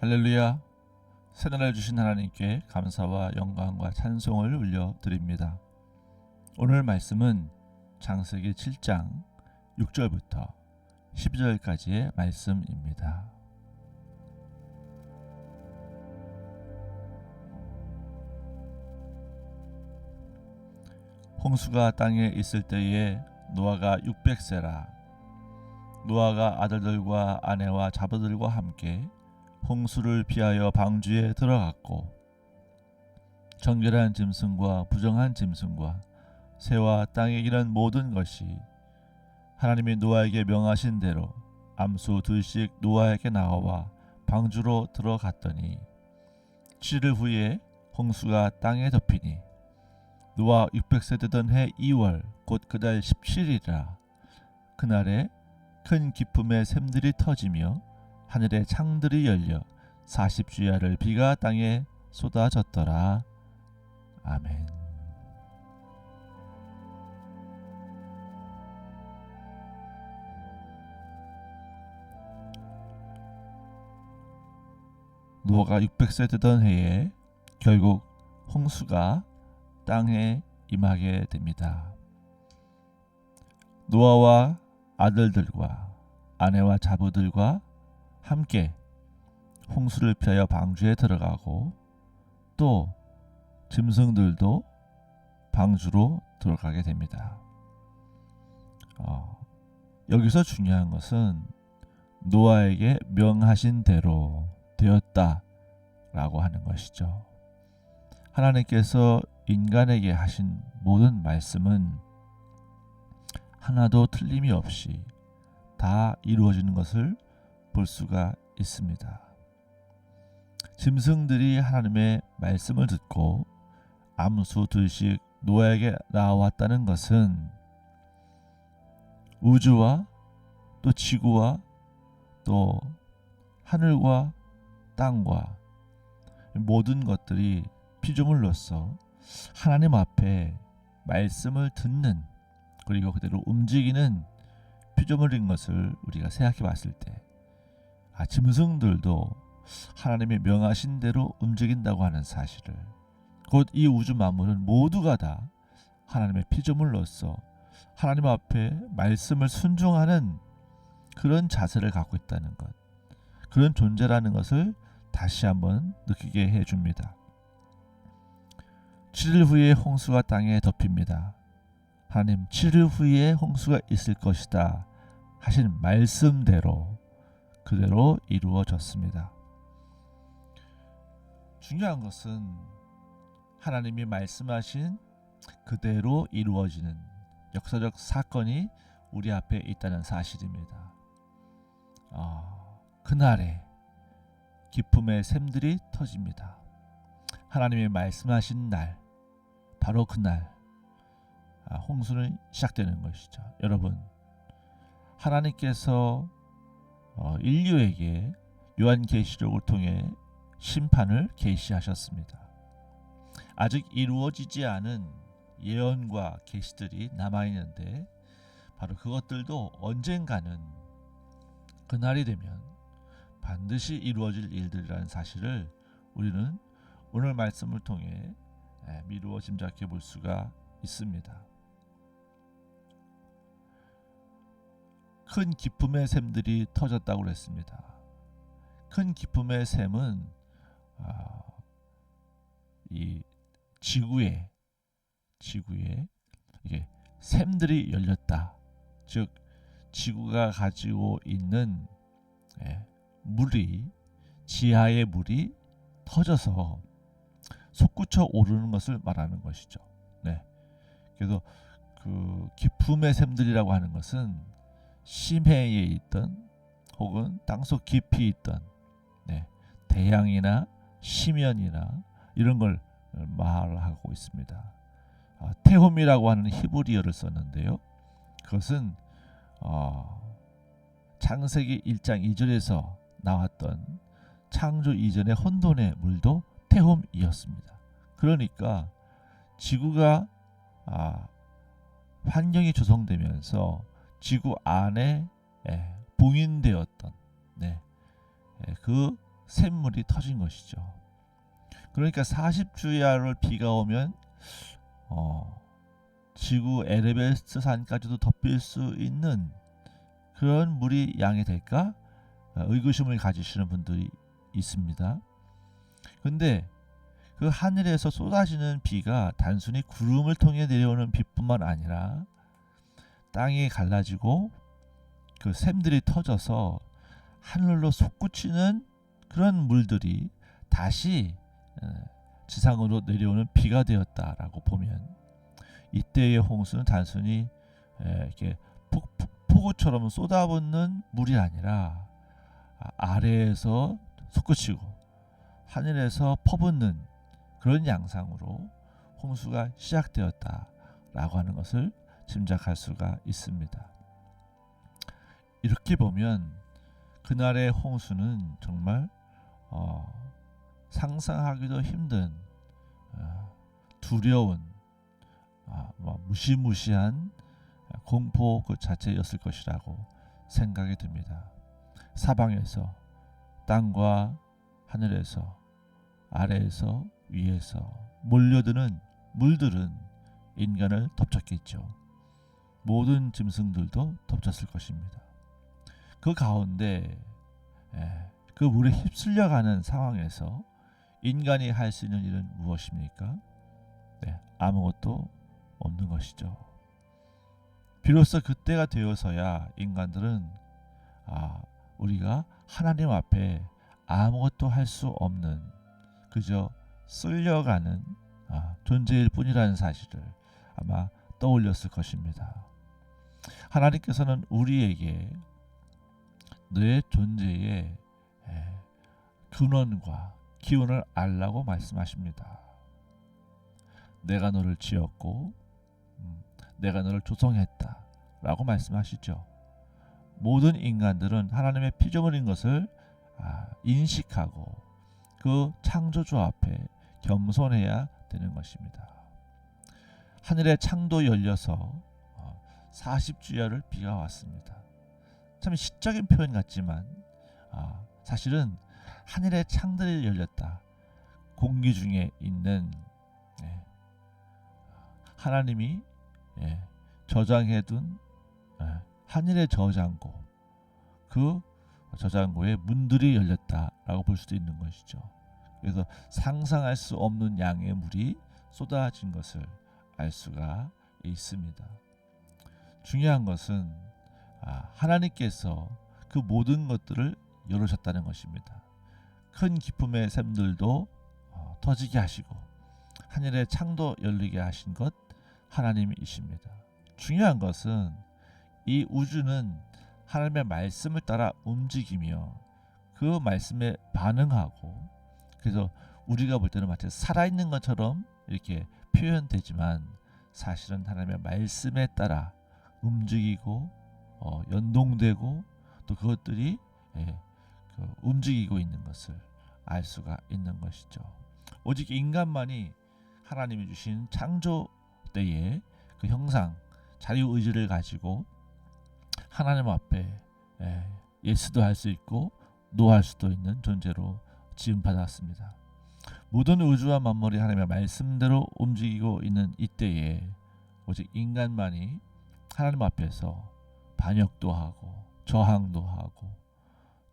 할렐루야. 새날을 주신 하나님께 감사와 영광과 찬송을 올려드립니다. 오늘 말씀은 창세기 7장 6절부터 12절까지의 말씀입니다. 홍수가 땅에 있을 때에 노아가 600세라. 노아가 아들들과 아내와 자녀들과 함께 홍수를 피하여 방주에 들어갔고, 정결한 짐승과 부정한 짐승과 새와 땅에 기는 모든 것이 하나님이 노아에게 명하신 대로 암수 둘씩 노아에게 나와 방주로 들어갔더니 7일 후에 홍수가 땅에 덮이니 노아 600세 되던 해 2월 곧 그달 17일이라. 그날에 큰 기품의 샘들이 터지며 하늘의 창들이 열려 40주야를 비가 땅에 쏟아졌더라. 아멘. 노아가 600세 되던 해에 결국 홍수가 땅에 임하게 됩니다. 노아와 아들들과 아내와 자부들과 함께 홍수를 피하여 방주에 들어가고, 또 짐승들도 방주로 들어가게 됩니다. 여기서 중요한 것은 노아에게 명하신 대로 되었다라고 하는 것이죠. 하나님께서 인간에게 하신 모든 말씀은 하나도 틀림이 없이 다 이루어지는 것을 볼 수가 있습니다. 짐승들이 하나님의 말씀을 듣고 암수 둘씩 노아에게 나왔다는 것은 우주와 또 지구와 또 하늘과 땅과 모든 것들이 피조물로서 하나님 앞에 말씀을 듣는, 그리고 그대로 움직이는 피조물인 것을 우리가 생각해 봤을 때, 짐승들도 하나님이 명하신 대로 움직인다고 하는 사실을, 곧 이 우주 만물은 모두가 다 하나님의 피조물로서 하나님 앞에 말씀을 순종하는 그런 자세를 갖고 있다는 것, 그런 존재라는 것을 다시 한번 느끼게 해줍니다. 7일 후에 홍수가 땅에 덮입니다. 하나님 7일 후에 홍수가 있을 것이다 하신 말씀대로 그대로 이루어졌습니다. 중요한 것은 하나님이 말씀하신 그대로 이루어지는 역사적 사건이 우리 앞에 있다는 사실입니다. 그날에 기쁨의 샘들이 터집니다. 하나님이 말씀하신 날, 바로 그날 홍수는 시작되는 것이죠. 여러분, 하나님께서 인류에게 요한계시록을 통해 심판을 계시하셨습니다. 아직 이루어지지 않은 예언과 계시들이 남아있는데, 바로 그것들도 언젠가는 그날이 되면 반드시 이루어질 일들이라는 사실을 우리는 오늘 말씀을 통해 미루어 짐작해 볼 수가 있습니다. 큰 기쁨의 샘들이 터졌다고 했습니다. 큰 기쁨의 샘은 이 지구에 이게 샘들이 열렸다. 즉 지구가 가지고 있는 물이, 지하의 물이 터져서 솟구쳐 오르는 것을 말하는 것이죠. 그래서 그 기품의 샘들이라고 하는 것은 심해에 있던 혹은 땅속 깊이 있던 대양이나 심연이나 이런 걸 말하고 있습니다. 테홈이라고 하는 히브리어를 썼는데요. 그것은 창세기 1장 2절에서 나왔던 창조 이전의 혼돈의 물도 테홈이었습니다. 그러니까 지구가 환경이 조성되면서 지구 안에 봉인되었던 그 샘물이 터진 것이죠. 그러니까 40주야를 비가 오면 지구 에베레스트 산까지도 덮일 수 있는 그런 물이 양이 될까? 의구심을 가지시는 분들이 있습니다. 근데 그 하늘에서 쏟아지는 비가 단순히 구름을 통해 내려오는 비뿐만 아니라 땅이 갈라지고 그 샘들이 터져서 하늘로 솟구치는 그런 물들이 다시 지상으로 내려오는 비가 되었다라고 보면, 이때의 홍수는 단순히 이렇게 폭우처럼 쏟아붓는 물이 아니라 아래에서 솟구치고 하늘에서 퍼붓는 그런 양상으로 홍수가 시작되었다라고 하는 것을 짐작할 수가 있습니다. 이렇게 보면 그날의 홍수는 정말 상상하기도 힘든 두려운 무시무시한 공포 그 자체였을 것이라고 생각이 듭니다. 사방에서, 땅과 하늘에서, 아래에서, 위에서 몰려드는 물들은 인간을 덮쳤겠죠. 모든 짐승들도 덮쳤을 것입니다. 그 가운데 그 물에 휩쓸려가는 상황에서 인간이 할 수 있는 일은 무엇입니까? 아무것도 없는 것이죠. 비로소 그때가 되어서야 인간들은 우리가 하나님 앞에 아무것도 할 수 없는 그저 쓸려가는 존재일 뿐이라는 사실을 아마 떠올렸을 것입니다. 하나님께서는 우리에게 너의 존재의 근원과 기원을 알라고 말씀하십니다. 내가 너를 지었고 내가 너를 조성했다 라고 말씀하시죠. 모든 인간들은 하나님의 피조물인 것을 인식하고 그 창조주 앞에 겸손해야 되는 것입니다. 하늘의 창도 열려서 40주야를 비가 왔습니다. 참 시적인 표현 같지만 사실은 하늘의 창들이 열렸다. 공기 중에 있는 하나님이 저장해둔 하늘의 저장고, 그 저장고의 문들이 열렸다라고 볼 수도 있는 것이죠. 그래서 상상할 수 없는 양의 물이 쏟아진 것을 알 수가 있습니다. 중요한 것은 하나님께서 그 모든 것들을 열으셨다는 것입니다. 큰 기쁨의 샘들도 터지게 하시고 하늘의 창도 열리게 하신 것 하나님이십니다. 중요한 것은 이 우주는 하나님의 말씀을 따라 움직이며 그 말씀에 반응하고, 그래서 우리가 볼 때는 마치 살아있는 것처럼 이렇게 표현되지만 사실은 하나님의 말씀에 따라 움직이고 연동되고 또 그것들이 움직이고 있는 것을 알 수가 있는 것이죠. 오직 인간만이 하나님이 주신 창조 때의 그 형상, 자유의지를 가지고 하나님 앞에 예스도 할 수 있고 노할 수도 있는 존재로 지음받았습니다. 모든 우주와 만물이 하나님의 말씀대로 움직이고 있는 이때에 오직 인간만이 하나님 앞에서 반역도 하고 저항도 하고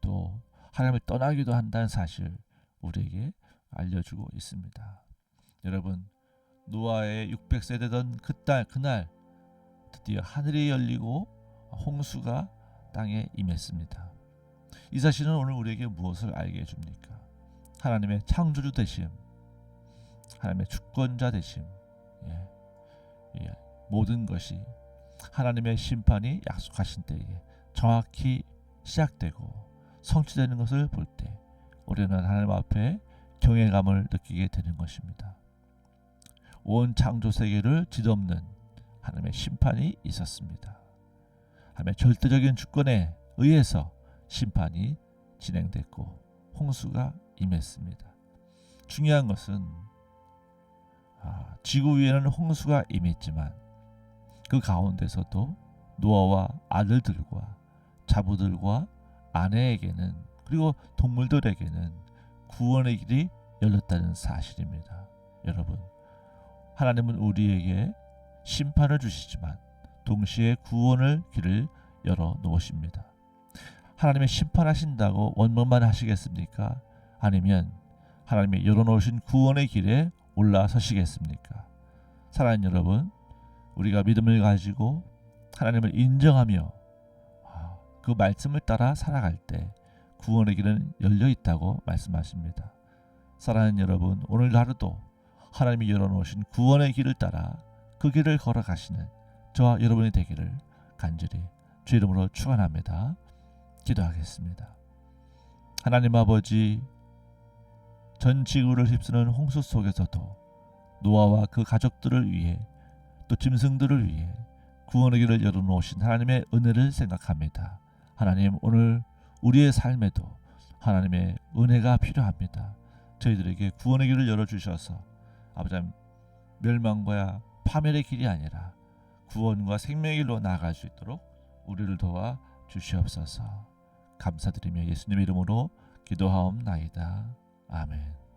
또 하나님을 떠나기도 한다는 사실 우리에게 알려주고 있습니다. 여러분, 노아의 600세 되던 그날 드디어 하늘이 열리고 홍수가 땅에 임했습니다. 이 사실은 오늘 우리에게 무엇을 알게 해줍니까? 하나님의 창조주 되심, 하나님의 주권자 되심, 모든 것이 하나님의 심판이 약속하신 때에 정확히 시작되고 성취되는 것을 볼 때 우리는 하나님 앞에 경외감을 느끼게 되는 것입니다. 온 창조 세계를 뒤덮는 하나님의 심판이 있었습니다. 하나님의 절대적인 주권에 의해서 심판이 진행됐고 홍수가 임했습니다. 중요한 것은 지구 위에는 홍수가 임했지만 그 가운데서도 노아와 아들들과 자부들과 아내에게는, 그리고 동물들에게는 구원의 길이 열렸다는 사실입니다. 여러분, 하나님은 우리에게 심판을 주시지만 동시에 구원의 길을 열어 놓으십니다. 하나님의 심판하신다고 원망만 하시겠습니까? 아니면 하나님이 열어놓으신 구원의 길에 올라서시겠습니까? 사랑하는 여러분, 우리가 믿음을 가지고 하나님을 인정하며 그 말씀을 따라 살아갈 때 구원의 길은 열려 있다고 말씀하십니다. 사랑하는 여러분, 오늘 하루도 하나님이 열어놓으신 구원의 길을 따라 그 길을 걸어가시는 저와 여러분이 되기를 간절히 주 이름으로 축원합니다. 기도하겠습니다. 하나님 아버지, 전 지구를 휩쓰는 홍수 속에서도 노아와 그 가족들을 위해 또 짐승들을 위해 구원의 길을 열어놓으신 하나님의 은혜를 생각합니다. 하나님, 오늘 우리의 삶에도 하나님의 은혜가 필요합니다. 저희들에게 구원의 길을 열어주셔서 아버지 하나님, 멸망과 파멸의 길이 아니라 구원과 생명의 길로 나아갈 수 있도록 우리를 도와 주시옵소서. 감사드리며 예수님의 이름으로 기도하옵나이다. 아멘.